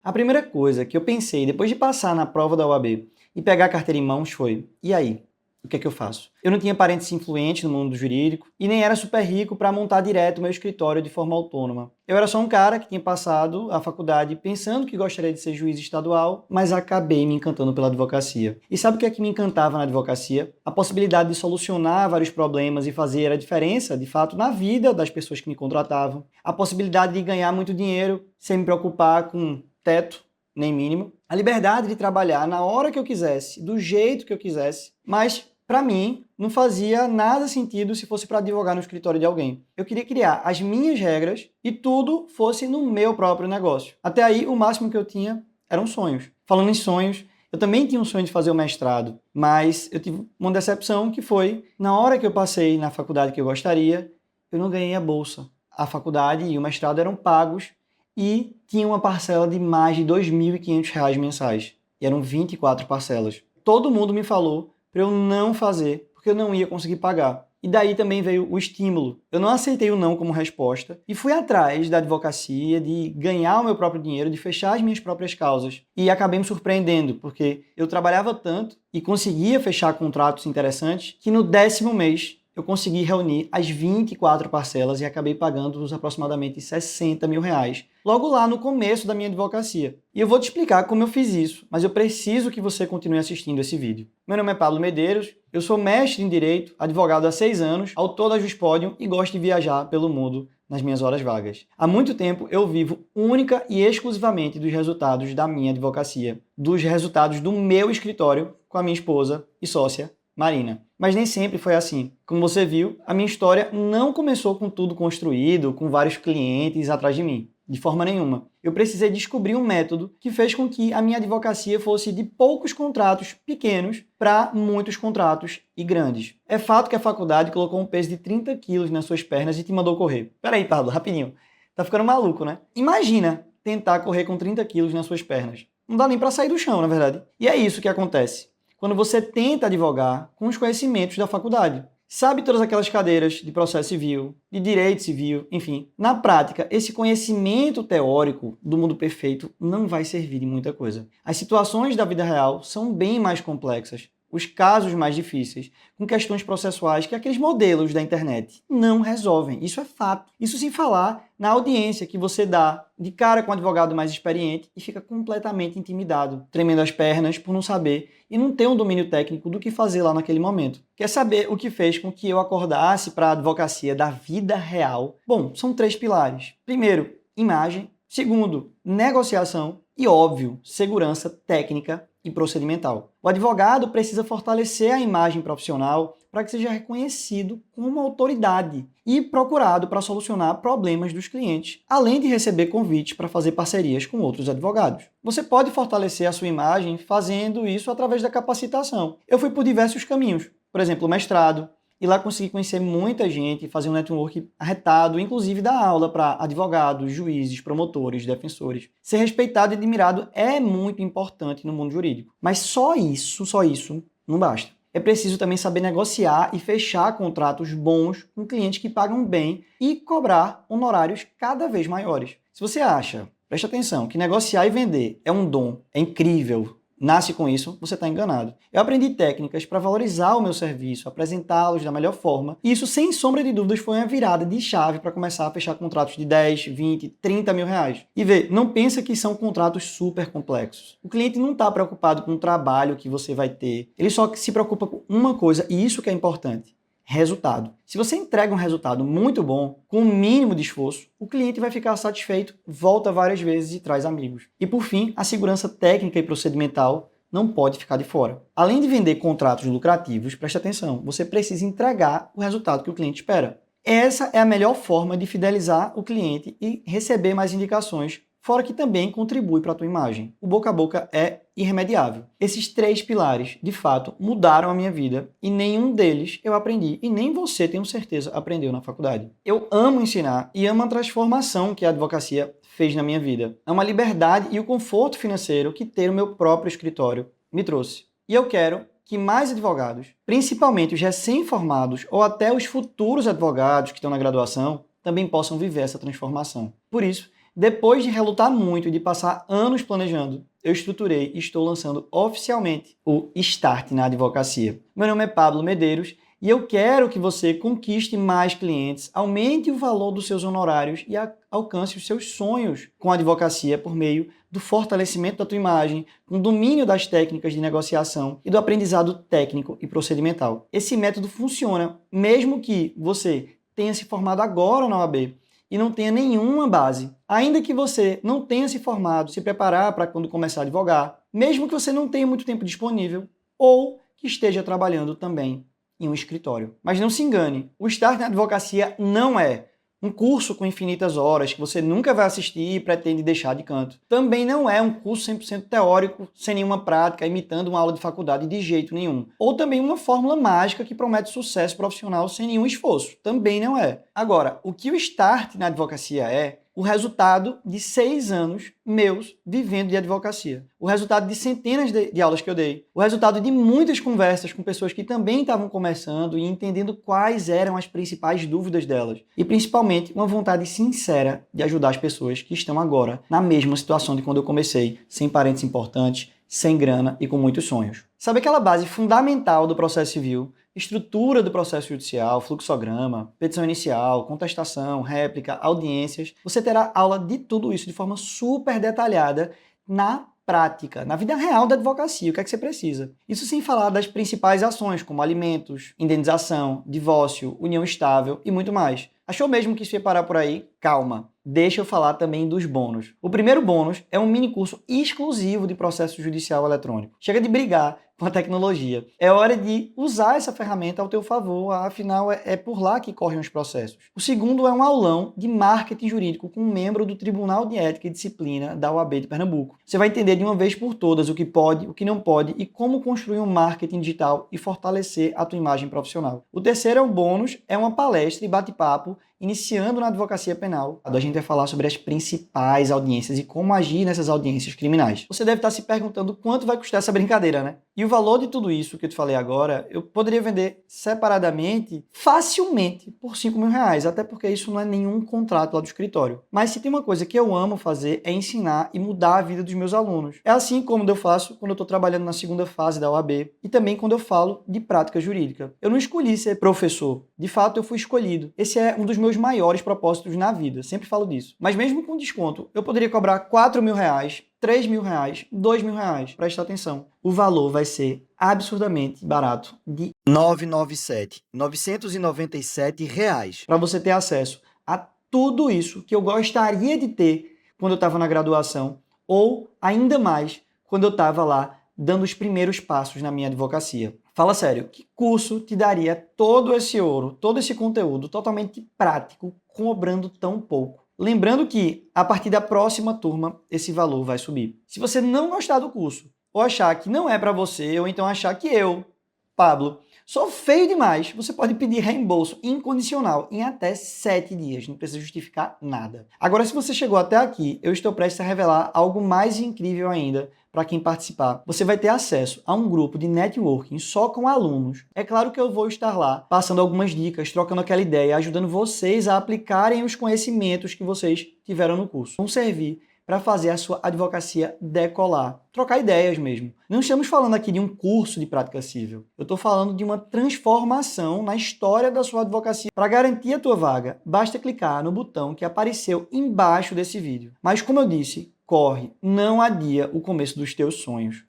A primeira coisa que eu pensei depois de passar na prova da OAB e pegar a carteira em mãos foi: e aí? O que é que eu faço? Eu não tinha parentes influentes no mundo jurídico e nem era super rico para montar direto o meu escritório de forma autônoma. Eu era só um cara que tinha passado a faculdade pensando que gostaria de ser juiz estadual, mas acabei me encantando pela advocacia. E sabe o que é que me encantava na advocacia? A possibilidade de solucionar vários problemas e fazer a diferença, de fato, na vida das pessoas que me contratavam. A possibilidade de ganhar muito dinheiro sem me preocupar com teto, nem mínimo. A liberdade de trabalhar na hora que eu quisesse, do jeito que eu quisesse, mas para mim não fazia nada sentido se fosse para advogar no escritório de alguém. Eu queria criar as minhas regras e tudo fosse no meu próprio negócio. Até aí, o máximo que eu tinha eram sonhos. Falando em sonhos, eu também tinha um sonho de fazer o mestrado, mas eu tive uma decepção que foi, na hora que eu passei na faculdade que eu gostaria, eu não ganhei a bolsa. A faculdade e o mestrado eram pagos e tinha uma parcela de mais de R$ 2.500 mensais. E eram 24 parcelas. Todo mundo me falou para eu não fazer, porque eu não ia conseguir pagar. E daí também veio o estímulo. Eu não aceitei o não como resposta e fui atrás da advocacia, de ganhar o meu próprio dinheiro, de fechar as minhas próprias causas. E acabei me surpreendendo, porque eu trabalhava tanto e conseguia fechar contratos interessantes que no 10º mês eu consegui reunir as 24 parcelas e acabei pagando os aproximadamente R$ 60 mil, logo lá no começo da minha advocacia. E eu vou te explicar como eu fiz isso, mas eu preciso que você continue assistindo esse vídeo. Meu nome é Pablo Medeiros, eu sou mestre em Direito, advogado há 6 anos, autor da Juspodium e gosto de viajar pelo mundo nas minhas horas vagas. Há muito tempo eu vivo única e exclusivamente dos resultados da minha advocacia, dos resultados do meu escritório com a minha esposa e sócia, Marina. Mas nem sempre foi assim. Como você viu, a minha história não começou com tudo construído, com vários clientes atrás de mim. De forma nenhuma. Eu precisei descobrir um método que fez com que a minha advocacia fosse de poucos contratos pequenos para muitos contratos e grandes. É fato que a faculdade colocou um peso de 30 quilos nas suas pernas e te mandou correr. Peraí, Pablo, rapidinho. Tá ficando maluco, né? Imagina tentar correr com 30 quilos nas suas pernas. Não dá nem para sair do chão, na verdade. E é isso que acontece quando você tenta advogar com os conhecimentos da faculdade. Sabe todas aquelas cadeiras de processo civil, de direito civil, enfim. Na prática, esse conhecimento teórico do mundo perfeito não vai servir de muita coisa. As situações da vida real são bem mais complexas. Os casos mais difíceis, com questões processuais que aqueles modelos da internet não resolvem. Isso é fato. Isso sem falar na audiência que você dá de cara com um advogado mais experiente e fica completamente intimidado, tremendo as pernas por não saber e não ter um domínio técnico do que fazer lá naquele momento. Quer saber o que fez com que eu acordasse para a advocacia da vida real? Bom, são 3 pilares. Primeiro, imagem. Segundo, negociação. E, óbvio, segurança técnica e procedimental. O advogado precisa fortalecer a imagem profissional para que seja reconhecido como autoridade e procurado para solucionar problemas dos clientes, além de receber convites para fazer parcerias com outros advogados. Você pode fortalecer a sua imagem fazendo isso através da capacitação. Eu fui por diversos caminhos, por exemplo, o mestrado, e lá consegui conhecer muita gente, fazer um network arretado, inclusive dar aula para advogados, juízes, promotores, defensores. Ser respeitado e admirado é muito importante no mundo jurídico. Mas só isso não basta. É preciso também saber negociar e fechar contratos bons com clientes que pagam bem e cobrar honorários cada vez maiores. Se você acha, preste atenção, que negociar e vender é um dom, é incrível, nasce com isso, você está enganado. Eu aprendi técnicas para valorizar o meu serviço, apresentá-los da melhor forma, e isso, sem sombra de dúvidas, foi uma virada de chave para começar a fechar contratos de 10, 20, 30 mil reais. E vê, não pensa que são contratos super complexos. O cliente não está preocupado com o trabalho que você vai ter, ele só se preocupa com uma coisa, e isso que é importante: resultado. Se você entrega um resultado muito bom, com o mínimo de esforço, o cliente vai ficar satisfeito, volta várias vezes e traz amigos. E por fim, a segurança técnica e procedimental não pode ficar de fora. Além de vender contratos lucrativos, preste atenção, você precisa entregar o resultado que o cliente espera. Essa é a melhor forma de fidelizar o cliente e receber mais indicações, fora que também contribui para a tua imagem. O boca a boca é irremediável. Esses 3 pilares, de fato, mudaram a minha vida e nenhum deles eu aprendi e nem você, tenho certeza, aprendeu na faculdade. Eu amo ensinar e amo a transformação que a advocacia fez na minha vida. É uma liberdade e o conforto financeiro que ter o meu próprio escritório me trouxe. E eu quero que mais advogados, principalmente os recém-formados ou até os futuros advogados que estão na graduação, também possam viver essa transformação. Por isso, Depois de relutar muito e de passar anos planejando, eu estruturei e estou lançando oficialmente o Start na Advocacia. Meu nome é Pablo Medeiros e eu quero que você conquiste mais clientes, aumente o valor dos seus honorários e alcance os seus sonhos com a advocacia por meio do fortalecimento da tua imagem, com o domínio das técnicas de negociação e do aprendizado técnico e procedimental. Esse método funciona mesmo que você tenha se formado agora na OAB e não tenha nenhuma base. Ainda que você não tenha se formado, se preparar para quando começar a advogar, mesmo que você não tenha muito tempo disponível ou que esteja trabalhando também em um escritório. Mas não se engane, o Start na Advocacia não é um curso com infinitas horas que você nunca vai assistir e pretende deixar de canto. Também não é um curso 100% teórico, sem nenhuma prática, imitando uma aula de faculdade de jeito nenhum. Ou também uma fórmula mágica que promete sucesso profissional sem nenhum esforço. Também não é. Agora, o que o Start na Advocacia é o resultado de 6 anos meus vivendo de advocacia. O resultado de centenas de aulas que eu dei. O resultado de muitas conversas com pessoas que também estavam começando e entendendo quais eram as principais dúvidas delas. E principalmente uma vontade sincera de ajudar as pessoas que estão agora na mesma situação de quando eu comecei, sem parentes importantes, sem grana e com muitos sonhos. Sabe aquela base fundamental do processo civil? Estrutura do processo judicial, fluxograma, petição inicial, contestação, réplica, audiências. Você terá aula de tudo isso de forma super detalhada na prática, na vida real da advocacia, o que é que você precisa. Isso sem falar das principais ações, como alimentos, indenização, divórcio, união estável e muito mais. Achou mesmo que isso ia parar por aí? Calma. Deixa eu falar também dos bônus. O primeiro bônus é um mini curso exclusivo de processo judicial eletrônico. Chega de brigar com a tecnologia. É hora de usar essa ferramenta ao teu favor, afinal é por lá que correm os processos. O segundo é um aulão de marketing jurídico com um membro do Tribunal de Ética e Disciplina da OAB de Pernambuco. Você vai entender de uma vez por todas o que pode, o que não pode e como construir um marketing digital e fortalecer a tua imagem profissional. O terceiro é um bônus, é uma palestra e bate-papo iniciando na advocacia penal. A gente vai falar sobre as principais audiências e como agir nessas audiências criminais. Você deve estar se perguntando quanto vai custar essa brincadeira, né? E o valor de tudo isso que eu te falei agora, eu poderia vender separadamente, facilmente, por R$ 5.000, até porque isso não é nenhum contrato lá do escritório. Mas se tem uma coisa que eu amo fazer é ensinar e mudar a vida dos meus alunos. É assim como eu faço quando eu estou trabalhando na segunda fase da OAB e também quando eu falo de prática jurídica. Eu não escolhi ser professor, de fato eu fui escolhido. Esse é um dos meus maiores propósitos na vida, sempre falo disso. Mas mesmo com desconto, eu poderia cobrar R$ 4.000, R$ 3.000, R$ 2.000. Presta atenção. O valor vai ser absurdamente barato, de R$ 997 reais, para você ter acesso a tudo isso que eu gostaria de ter quando eu estava na graduação, ou ainda mais quando eu estava lá dando os primeiros passos na minha advocacia. Fala sério, que curso te daria todo esse ouro, todo esse conteúdo totalmente prático, cobrando tão pouco? Lembrando que, a partir da próxima turma, esse valor vai subir. Se você não gostar do curso, ou achar que não é para você, ou então achar que eu, Pablo, sou feio demais, você pode pedir reembolso incondicional em até 7 dias, não precisa justificar nada. Agora, se você chegou até aqui, eu estou prestes a revelar algo mais incrível ainda para quem participar. Você vai ter acesso a um grupo de networking só com alunos. É claro que eu vou estar lá, passando algumas dicas, trocando aquela ideia, ajudando vocês a aplicarem os conhecimentos que vocês tiveram no curso. Vão servir para fazer a sua advocacia decolar. Trocar ideias mesmo. Não estamos falando aqui de um curso de prática civil. Eu estou falando de uma transformação na história da sua advocacia. Para garantir a tua vaga, basta clicar no botão que apareceu embaixo desse vídeo. Mas como eu disse, corre, não adia o começo dos teus sonhos.